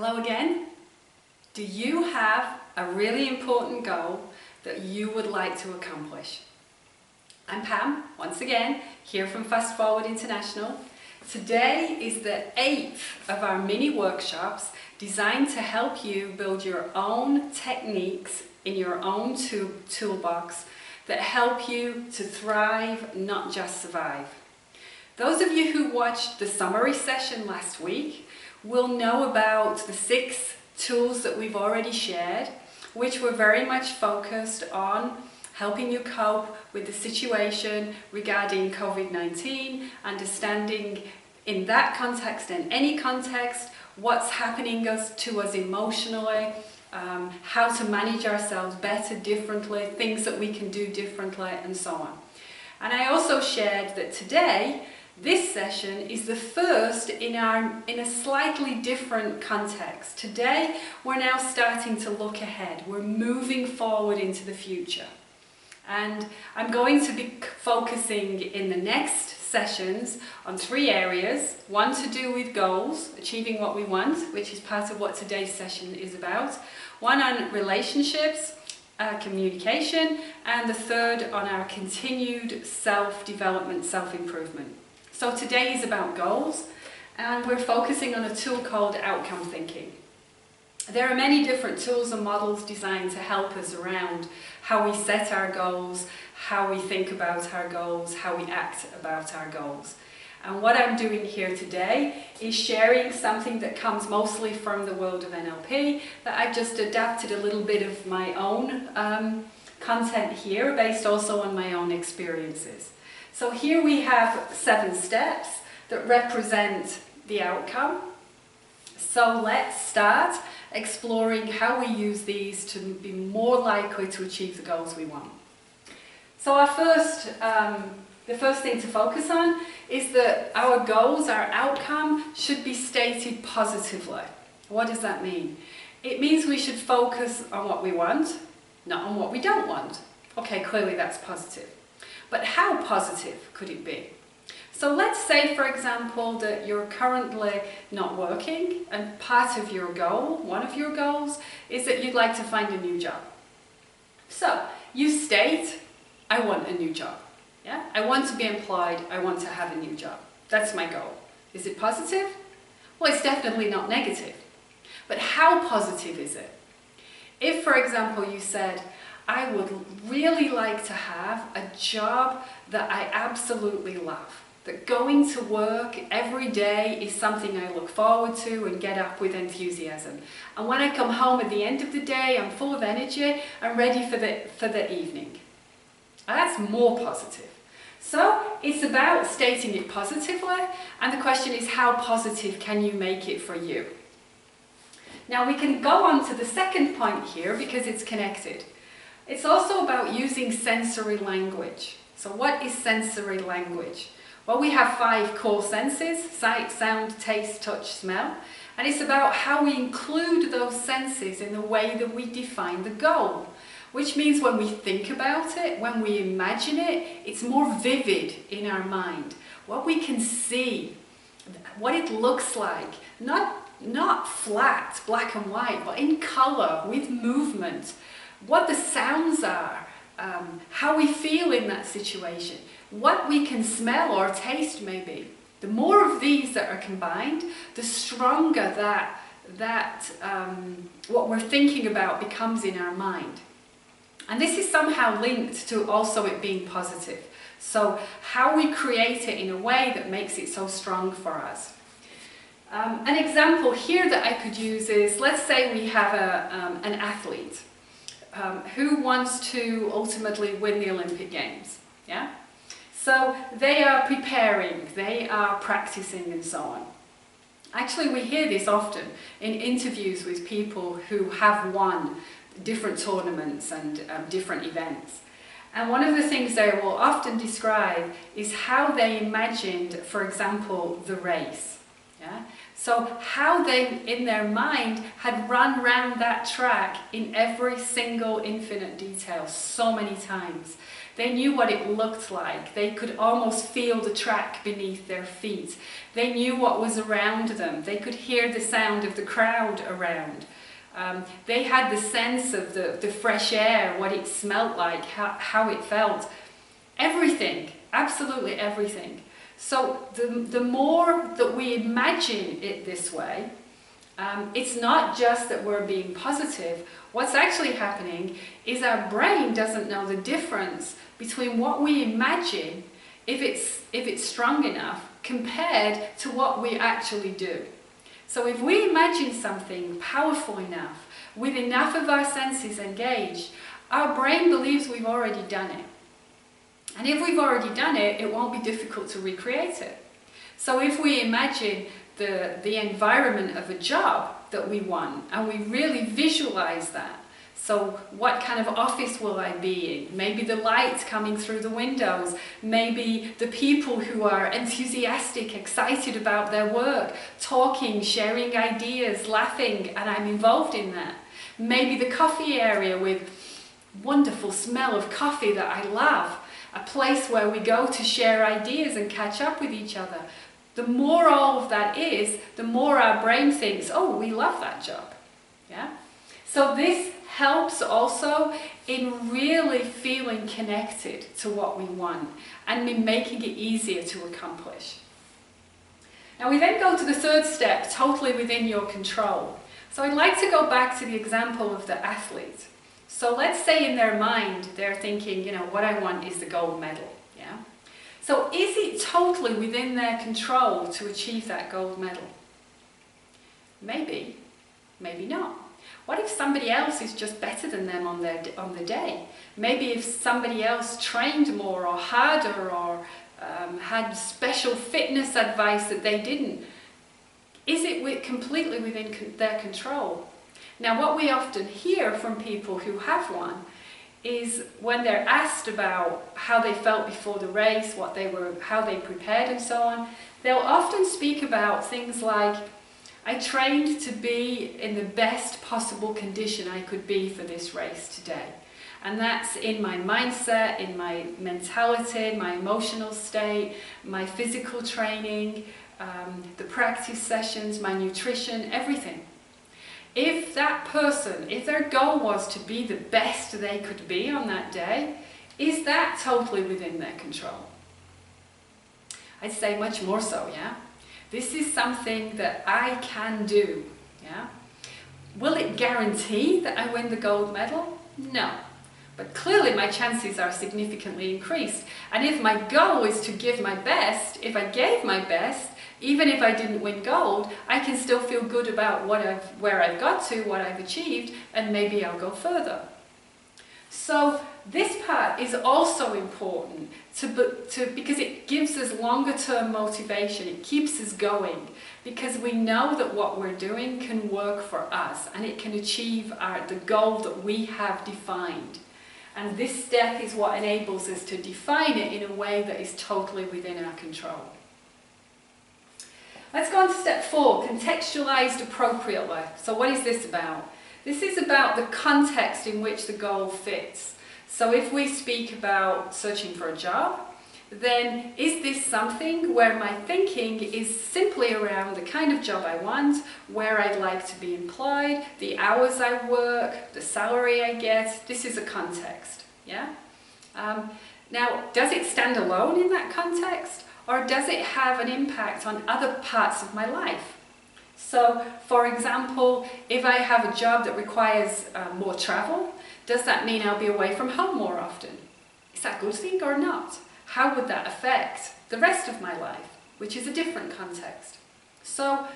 Hello again. Do you have a really important goal that you would like to accomplish? I'm Pam, once again, here from Fast Forward International. Today is the 8th of our mini workshops designed to help you build your own techniques in your own toolbox that help you to thrive, not just survive. Those of you who watched the summary session last week will know about the 6 tools that we've already shared, which were very much focused on helping you cope with the situation regarding COVID-19, understanding in that context and any context what's happening to us emotionally, how to manage ourselves better, differently, things that we can do differently, and so on. And I also shared that today this session is the first in a slightly different context. Today we're now starting to look ahead. We're moving forward into the future. And I'm going to be focusing in the next sessions on 3 areas. One to do with goals, achieving what we want, which is part of what today's session is about. One on relationships, communication, and the third on our continued self-development, self-improvement. So today is about goals, and we're focusing on a tool called outcome thinking. There are many different tools and models designed to help us around how we set our goals, how we think about our goals, how we act about our goals. And what I'm doing here today is sharing something that comes mostly from the world of NLP, that I've just adapted a little bit of my own content here, based also on my own experiences. So here we have 7 steps that represent the outcome. So let's start exploring how we use these to be more likely to achieve the goals we want. So the first thing to focus on is that our goals, our outcome, should be stated positively. What does that mean? It means we should focus on what we want, not on what we don't want. Okay, clearly that's positive. But how positive could it be? So let's say, for example, that you're currently not working, and part of your goal, one of your goals, is that you'd like to find a new job. So you state, I want a new job. Yeah? I want to be employed, I want to have a new job. That's my goal. Is it positive? Well, it's definitely not negative. But how positive is it? If, for example, you said, I would really like to have a job that I absolutely love, that going to work every day is something I look forward to and get up with enthusiasm. And when I come home at the end of the day, I'm full of energy and ready for the evening. And that's more positive. So it's about stating it positively, and the question is, how positive can you make it for you? Now we can go on to the second point here because it's connected. It's also about using sensory language. So what is sensory language? Well, we have 5 core senses: sight, sound, taste, touch, smell. And it's about how we include those senses in the way that we define the goal. Which means when we think about it, when we imagine it, it's more vivid in our mind. What we can see, what it looks like, not flat, black and white, but in colour, with movement. What the sounds are, how we feel in that situation, what we can smell or taste maybe. The more of these that are combined, the stronger that what we're thinking about becomes in our mind. And this is somehow linked to also it being positive. So how we create it in a way that makes it so strong for us. An example here that I could use is, let's say we have an athlete who wants to ultimately win the Olympic Games. Yeah? So they are preparing, they are practicing, and so on. Actually, we hear this often in interviews with people who have won different tournaments and different events. And one of the things they will often describe is how they imagined, for example, the race. Yeah? So how they, in their mind, had run round that track in every single infinite detail so many times. They knew what it looked like. They could almost feel the track beneath their feet. They knew what was around them. They could hear the sound of the crowd around. They had the sense of the fresh air, what it smelt like, how it felt. Everything, absolutely everything. So the more that we imagine it this way, it's not just that we're being positive. What's actually happening is our brain doesn't know the difference between what we imagine, if it's strong enough, compared to what we actually do. So if we imagine something powerful enough, with enough of our senses engaged, our brain believes we've already done it. And if we've already done it, it won't be difficult to recreate it. So if we imagine the environment of a job that we want, and we really visualize that. So what kind of office will I be in? Maybe the light coming through the windows, maybe the people who are enthusiastic, excited about their work, talking, sharing ideas, laughing, and I'm involved in that. Maybe the coffee area with wonderful smell of coffee that I love, a place where we go to share ideas and catch up with each other. The more all of that is, the more our brain thinks, oh, we love that job. Yeah? So this helps also in really feeling connected to what we want and in making it easier to accomplish. Now we then go to the third step, totally within your control. So I'd like to go back to the example of the athlete. So let's say in their mind they're thinking, you know, what I want is the gold medal. Yeah? So is it totally within their control to achieve that gold medal? Maybe, maybe not. What if somebody else is just better than them on the day? Maybe if somebody else trained more or harder or had special fitness advice that they didn't. Is it completely within their control? Now what we often hear from people who have one is when they're asked about how they felt before the race, how they prepared and so on, they'll often speak about things like, I trained to be in the best possible condition I could be for this race today. And that's in my mindset, in my mentality, my emotional state, my physical training, the practice sessions, my nutrition, everything. If that person, if their goal was to be the best they could be on that day, is that totally within their control? I'd say much more so, yeah? This is something that I can do, yeah? Will it guarantee that I win the gold medal? No. But clearly my chances are significantly increased. And if my goal is to give my best, if I gave my best, even if I didn't win gold, I can still feel good about where I've got to, what I've achieved, and maybe I'll go further. So this part is also important because it gives us longer term motivation, it keeps us going, because we know that what we're doing can work for us and it can achieve the goal that we have defined. And this step is what enables us to define it in a way that is totally within our control. Let's go on to step 4, contextualized appropriately. So what is this about? This is about the context in which the goal fits. So if we speak about searching for a job, then is this something where my thinking is simply around the kind of job I want, where I'd like to be employed, the hours I work, the salary I get? This is a context, yeah? Now, does it stand alone in that context, or does it have an impact on other parts of my life? So, for example, if I have a job that requires more travel, does that mean I'll be away from home more often? Is that a good thing or not? How would that affect the rest of my life, which is a different context? So,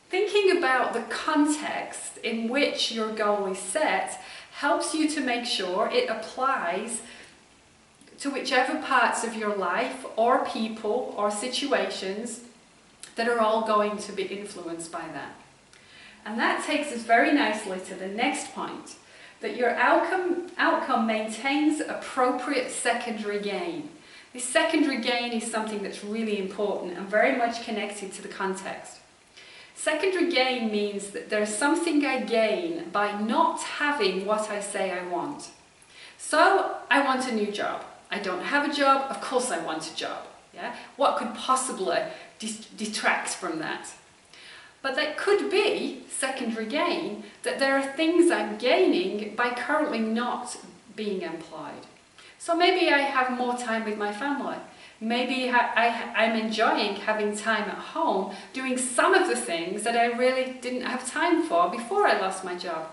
thinking about the context in which your goal is set helps you to make sure it applies to whichever parts of your life or people or situations that are all going to be influenced by that. And that takes us very nicely to the next point, that your outcome maintains appropriate secondary gain. This secondary gain is something that's really important and very much connected to the context. Secondary gain means that there's something I gain by not having what I say I want. So I want a new job. I don't have a job, of course I want a job. Yeah? What could possibly detract from that? But that could be secondary gain, that there are things I'm gaining by currently not being employed. So maybe I have more time with my family. Maybe I'm enjoying having time at home doing some of the things that I really didn't have time for before I lost my job.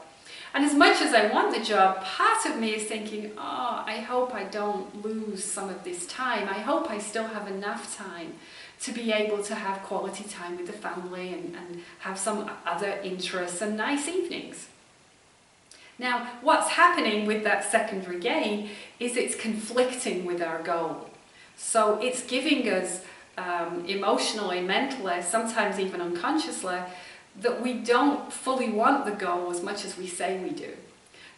And as much as I want the job, part of me is thinking, oh, I hope I don't lose some of this time. I hope I still have enough time to be able to have quality time with the family and have some other interests and nice evenings. Now, what's happening with that secondary gain is it's conflicting with our goal. So it's giving us emotionally, mentally, sometimes even unconsciously, that we don't fully want the goal as much as we say we do.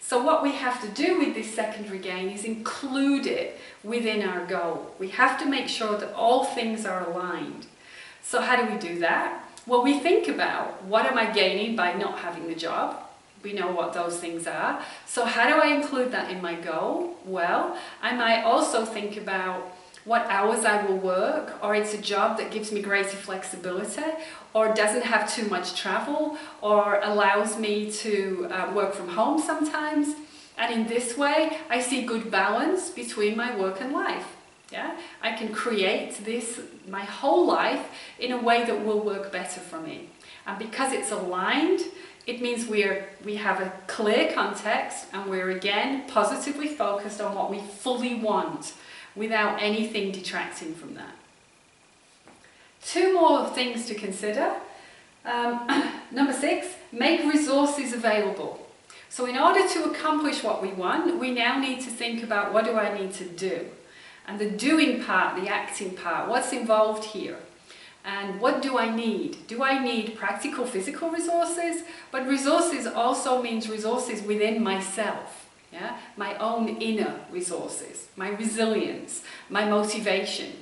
So what we have to do with this secondary gain is include it within our goal. We have to make sure that all things are aligned. So how do we do that? Well, we think about, what am I gaining by not having the job? We know what those things are. So how do I include that in my goal? Well, I might also think about what hours I will work, or it's a job that gives me greater flexibility, or doesn't have too much travel, or allows me to work from home sometimes. And in this way, I see good balance between my work and life. Yeah? I can create this, my whole life, in a way that will work better for me. And because it's aligned, it means we have a clear context, and we're again positively focused on what we fully want, without anything detracting from that. Two more things to consider. Number 6, make resources available. So in order to accomplish what we want, we now need to think about, what do I need to do? And the doing part, the acting part, what's involved here? And what do I need? Do I need practical physical resources? But resources also means resources within myself. Yeah? My own inner resources, my resilience, my motivation,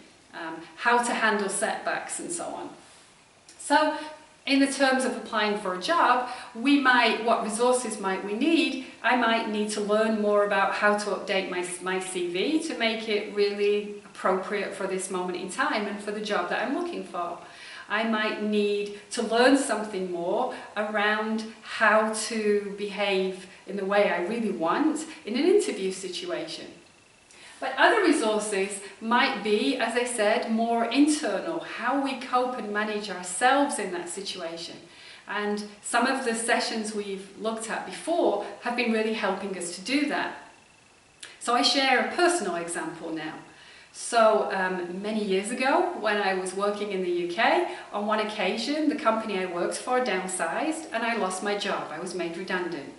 how to handle setbacks and so on. So in the terms of applying for a job, what resources might we need? I might need to learn more about how to update my CV to make it really appropriate for this moment in time and for the job that I'm looking for. I might need to learn something more around how to behave in the way I really want in an interview situation. But other resources might be, as I said, more internal, how we cope and manage ourselves in that situation. And some of the sessions we've looked at before have been really helping us to do that. So I share a personal example now. So many years ago, when I was working in the UK, on one occasion the company I worked for downsized and I lost my job. I was made redundant.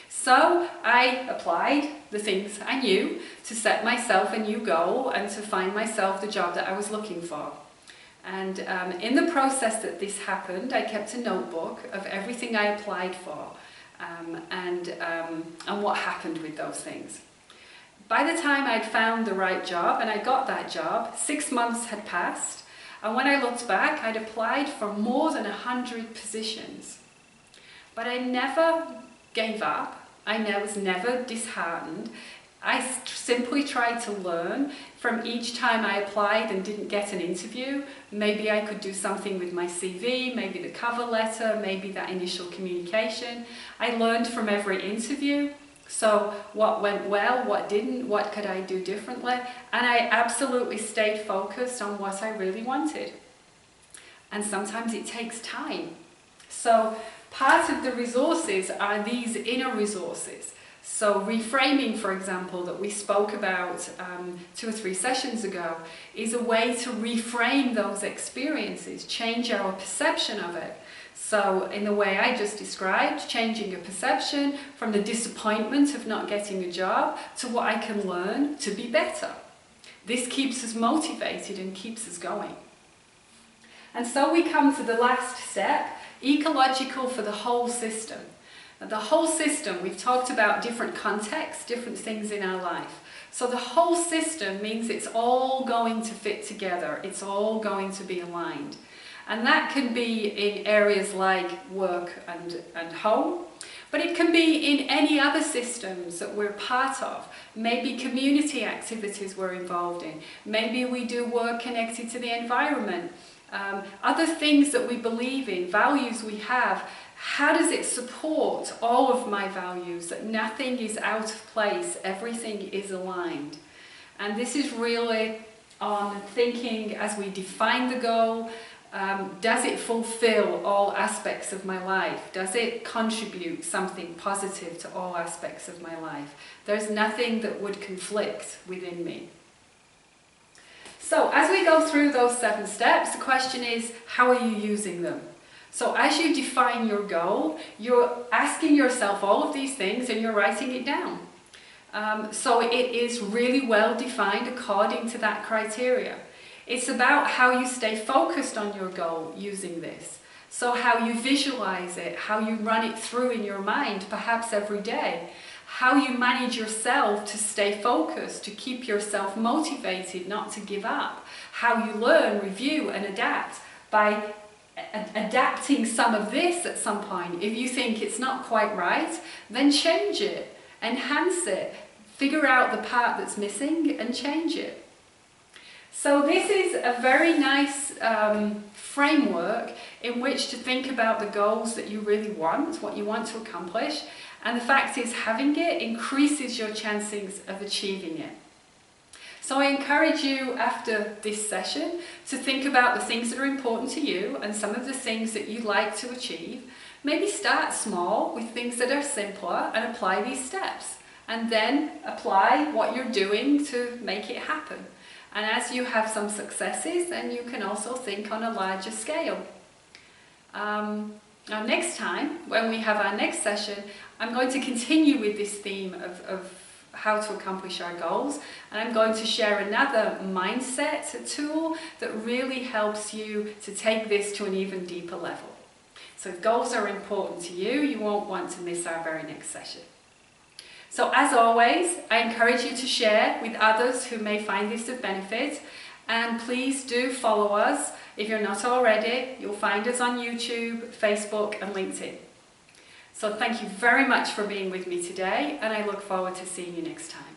So I applied the things I knew to set myself a new goal and to find myself the job that I was looking for. And in the process that this happened, I kept a notebook of everything I applied for and what happened with those things. By the time I'd found the right job and I got that job, 6 months had passed, and when I looked back, I'd applied for more than 100 positions. But I never gave up. I was never disheartened. I simply tried to learn from each time I applied and didn't get an interview. Maybe I could do something with my CV, maybe the cover letter, maybe that initial communication. I learned from every interview. So what went well, what didn't, what could I do differently? And I absolutely stayed focused on what I really wanted. And sometimes it takes time. So part of the resources are these inner resources. So reframing, for example, that we spoke about 2 or 3 sessions ago, is a way to reframe those experiences, change our perception of it. So in the way I just described, changing a perception from the disappointment of not getting a job to what I can learn to be better. This keeps us motivated and keeps us going. And so we come to the last step, ecological for the whole system. Now, the whole system, we've talked about different contexts, different things in our life. So the whole system means it's all going to fit together, it's all going to be aligned. And that can be in areas like work and home, But it can be in any other systems that we're part of. Maybe community activities we're involved in. Maybe we do work connected to the environment. Other things that we believe in, values we have. How does it support all of my values, that nothing is out of place, everything is aligned? And this is really on thinking as we define the goal, does it fulfill all aspects of my life? Does it contribute something positive to all aspects of my life? There's nothing that would conflict within me. So as we go through those 7 steps, the question is, how are you using them? So as you define your goal, you're asking yourself all of these things and you're writing it down. So it is really well defined according to that criteria. It's about how you stay focused on your goal using this. So how you visualize it, how you run it through in your mind, perhaps every day. How you manage yourself to stay focused, to keep yourself motivated, not to give up. How you learn, review and adapt by adapting some of this at some point. If you think it's not quite right, then change it, enhance it, figure out the part that's missing and change it. So this is a very nice framework in which to think about the goals that you really want, what you want to accomplish, and the fact is having it increases your chances of achieving it. So I encourage you after this session to think about the things that are important to you and some of the things that you'd like to achieve. Maybe start small with things that are simpler and apply these steps, and then apply what you're doing to make it happen. And as you have some successes, then you can also think on a larger scale. Now next time, when we have our next session, I'm going to continue with this theme of how to accomplish our goals, and I'm going to share another mindset tool that really helps you to take this to an even deeper level. So if goals are important to you, you won't want to miss our very next session. So as always, I encourage you to share with others who may find this of benefit, and please do follow us. If you're not already, you'll find us on YouTube, Facebook and LinkedIn. So thank you very much for being with me today, and I look forward to seeing you next time.